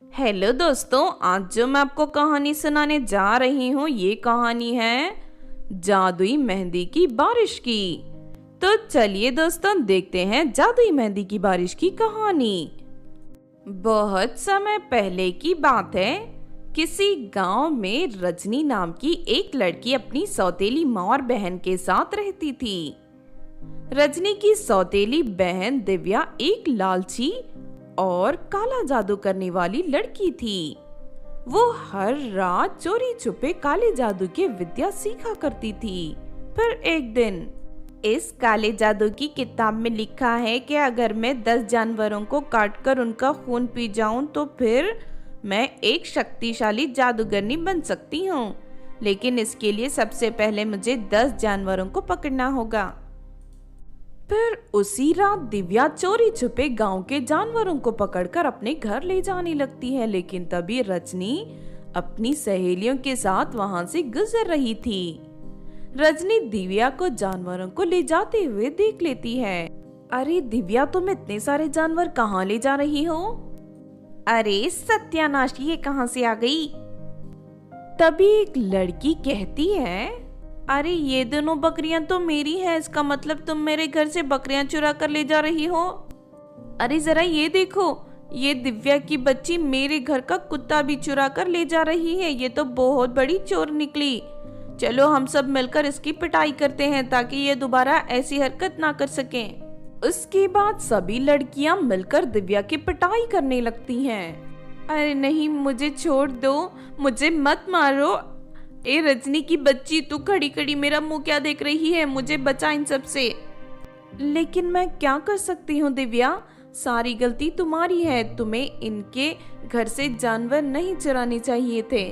Hello दोस्तों, आज जो मैं आपको कहानी सुनाने जा रही हूँ ये कहानी है जादुई मेहंदी की बारिश की। तो चलिए दोस्तों, देखते हैं जादुई मेहंदी की बारिश की कहानी। बहुत समय पहले की बात है। किसी गांव में रजनी नाम की एक लड़की अपनी सौतेली माँ और बहन के साथ रहती थी। रजनी की सौतेली बहन दिव्या एक लालची और काला जादू करने वाली लड़की थी। वो हर रात चोरी छुपे काले जादू की विद्या सीखा करती थी। फिर एक दिन, इस काले जादू की किताब में लिखा है कि अगर मैं 10 जानवरों को काटकर उनका खून पी जाऊं तो फिर मैं एक शक्तिशाली जादूगरनी बन सकती हूँ। लेकिन इसके लिए सबसे पहले मुझे 10 जानवरों को पकड़ना होगा। फिर उसी रात दिव्या चोरी छुपे गांव के जानवरों को पकड़कर अपने घर ले जाने लगती है। लेकिन तभी रजनी अपनी सहेलियों के साथ वहां से गुजर रही थी। रजनी दिव्या को जानवरों को ले जाते हुए देख लेती है। अरे दिव्या, तुम इतने सारे जानवर कहाँ ले जा रही हो? अरे सत्यानाश, ये कहाँ से आ गई? तभी एक लड़की कहती है, अरे ये दोनों बकरियां तो मेरी हैं, इसका मतलब तुम मेरे घर से बकरियां चुरा कर ले जा रही हो। अरे जरा ये देखो, ये दिव्या की बच्ची मेरे घर का कुत्ता भी चुरा कर ले जा रही है। ये तो बहुत बड़ी चोर निकली। चलो हम सब मिलकर इसकी पिटाई करते हैं ताकि ये दोबारा ऐसी हरकत ना कर सकें। उसके बाद सभी लड़कियां मिलकर दिव्या की पिटाई करने लगती हैं। अरे नहीं, मुझे छोड़ दो, मुझे मत मारो। ए रजनी की बच्ची, तू खड़ी खड़ी मेरा मुंह क्या देख रही है? मुझे बचा इन सब से। लेकिन मैं क्या कर सकती हूँ दिव्या, सारी गलती तुम्हारी है। तुम्हें इनके घर से जानवर नहीं चुराने चाहिए थे।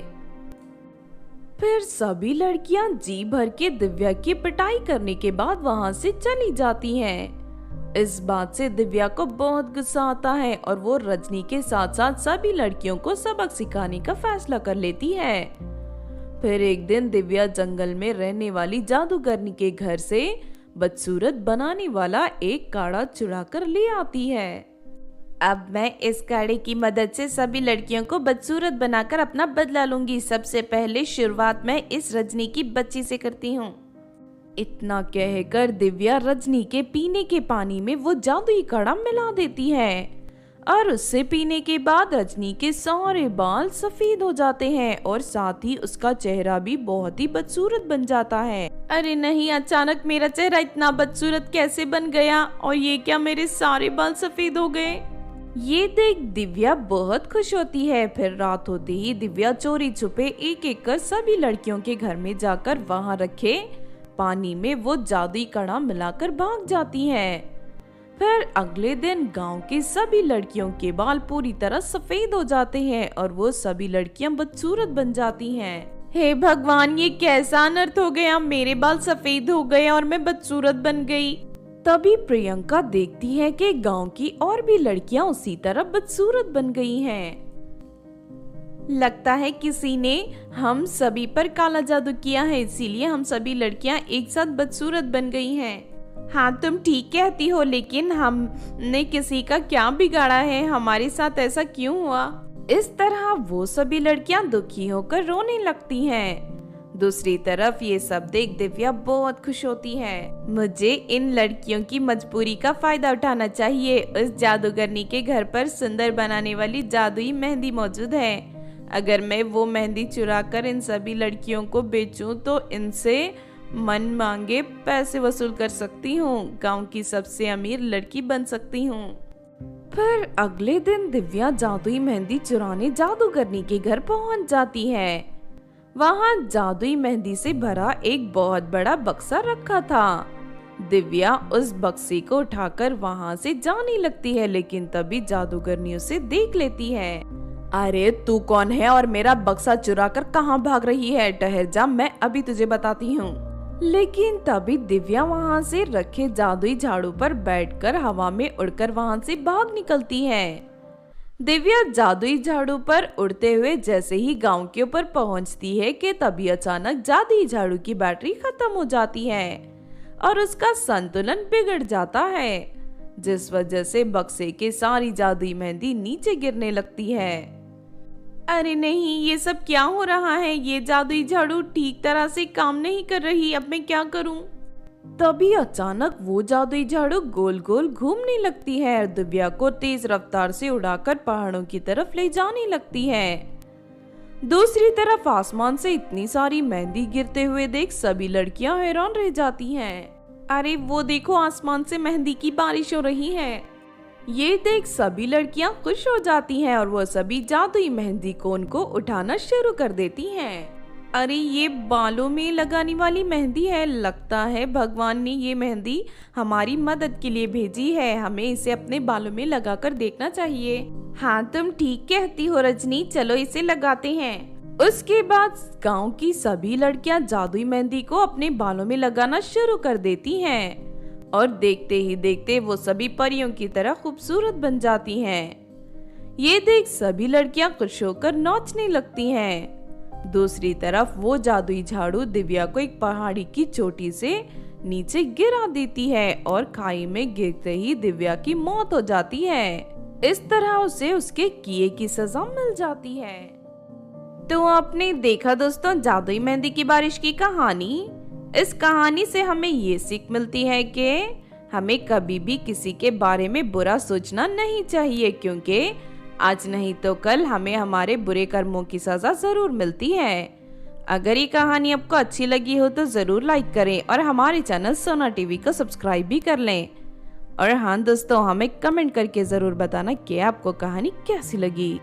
फिर सभी लड़कियां जी भर के दिव्या की पिटाई करने के बाद वहां से चली जाती हैं। इस बात से दिव्या को बहुत गुस्सा आता है और वो रजनी के साथ साथ सभी लड़कियों को सबक सिखाने का फैसला कर लेती है। फिर एक दिन दिव्या जंगल में रहने वाली जादूगरनी के घर से बदसूरत बनाने वाला एक काढ़ा चुरा कर ले आती है। अब मैं इस काढ़े की मदद से सभी लड़कियों को बदसूरत बनाकर अपना बदला लूंगी। सबसे पहले शुरुआत मैं इस रजनी की बच्ची से करती हूँ। इतना कहकर दिव्या रजनी के पीने के पानी में वो जादुई काढ़ा मिला देती है और उससे पीने के बाद रजनी के सारे बाल सफेद हो जाते हैं और साथ ही उसका चेहरा भी बहुत ही बदसूरत बन जाता है। अरे नहीं, अचानक मेरा चेहरा इतना बदसूरत कैसे बन गया? और ये क्या, मेरे सारे बाल सफेद हो गए? ये देख दिव्या बहुत खुश होती है। फिर रात होते ही दिव्या चोरी छुपे एक एक कर सभी लड़कियों के घर में जाकर वहां रखे पानी में वो जादुई काढ़ा मिलाकर भाग जाती है। फिर अगले दिन गांव की सभी लड़कियों के बाल पूरी तरह सफेद हो जाते हैं और वो सभी लड़कियां बदसूरत बन जाती हैं। हे भगवान, ये कैसा अनर्थ हो गया? मेरे बाल सफेद हो गए और मैं बदसूरत बन गई। तभी प्रियंका देखती है कि गांव की और भी लड़कियां उसी तरह बदसूरत बन गई हैं। लगता है किसी ने हम सभी पर काला जादू किया है, इसीलिए हम सभी लड़कियां एक साथ बदसूरत बन गई हैं। हाँ, तुम ठीक कहती हो, लेकिन हमने किसी का क्या बिगाड़ा है? हमारे साथ ऐसा क्यों हुआ? इस तरह वो सभी लड़कियां दुखी होकर रोने लगती हैं। दूसरी तरफ ये सब देख दिव्या बहुत खुश होती है। मुझे इन लड़कियों की मजबूरी का फायदा उठाना चाहिए। उस जादूगरनी के घर पर सुंदर बनाने वाली जादुई मेहंदी मौजूद है। अगर मैं वो मेहंदी चुरा कर इन सभी लड़कियों को बेचूं तो इनसे मन मांगे पैसे वसूल कर सकती हूँ। गांव की सबसे अमीर लड़की बन सकती हूँ। फिर अगले दिन दिव्या जादुई मेहंदी चुराने जादूगरनी के घर पहुंच जाती है। वहां जादुई मेहंदी से भरा एक बहुत बड़ा बक्सा रखा था। दिव्या उस बक्से को उठाकर वहां से जाने लगती है, लेकिन तभी जादूगरनी उसे देख लेती है। अरे तू कौन है और मेरा बक्सा चुरा कर कहाँ भाग रही है? ठहर जा, मैं अभी तुझे बताती हूँ। लेकिन तभी दिव्या वहां से रखे जादुई झाड़ू पर बैठकर हवा में उड़कर वहां से भाग निकलती है। दिव्या जादुई झाड़ू पर उड़ते हुए जैसे ही गांव के ऊपर पहुंचती है कि तभी अचानक जादुई झाड़ू की बैटरी खत्म हो जाती है और उसका संतुलन बिगड़ जाता है, जिस वजह से बक्से के सारी जादुई मेहंदी नीचे गिरने लगती है। अरे नहीं, ये सब क्या हो रहा है? ये जादुई झाड़ू ठीक तरह से काम नहीं कर रही, अब मैं क्या करूं? तभी अचानक वो जादुई झाड़ू गोल गोल घूमने लगती है और दिव्या को तेज रफ्तार से उड़ाकर पहाड़ों की तरफ ले जाने लगती है। दूसरी तरफ आसमान से इतनी सारी मेहंदी गिरते हुए देख सभी लड़कियां हैरान रह जाती हैं। अरे वो देखो, आसमान से मेहंदी की बारिश हो रही है। ये देख सभी लड़कियां खुश हो जाती हैं और वो सभी जादुई मेहंदी कोन को उठाना शुरू कर देती हैं। अरे ये बालों में लगाने वाली मेहंदी है, लगता है भगवान ने ये मेहंदी हमारी मदद के लिए भेजी है, हमें इसे अपने बालों में लगाकर देखना चाहिए। हाँ तुम ठीक कहती हो रजनी, चलो इसे लगाते हैं। उसके बाद गांव की सभी लड़कियां जादुई मेहंदी को अपने बालों में लगाना शुरू कर देती हैं और देखते ही देखते वो सभी परियों की तरह खूबसूरत बन जाती हैं। ये देख सभी लड़कियां खुश होकर नाचने लगती हैं। दूसरी तरफ वो जादुई झाड़ू दिव्या को एक पहाड़ी की चोटी से नीचे गिरा देती है और खाई में गिरते ही दिव्या की मौत हो जाती है। इस तरह उसे उसके किए की सजा मिल जाती है। तो आपने देखा दोस्तों जादुई मेहंदी की बारिश की कहानी। इस कहानी से हमें ये सीख मिलती है कि हमें कभी भी किसी के बारे में बुरा सोचना नहीं चाहिए, क्योंकि आज नहीं तो कल हमें हमारे बुरे कर्मों की सजा जरूर मिलती है। अगर ये कहानी आपको अच्छी लगी हो तो जरूर लाइक करें और हमारे चैनल सोना टीवी को सब्सक्राइब भी कर लें। और हाँ दोस्तों, हमें कमेंट करके जरूर बताना कि आपको कहानी कैसी लगी।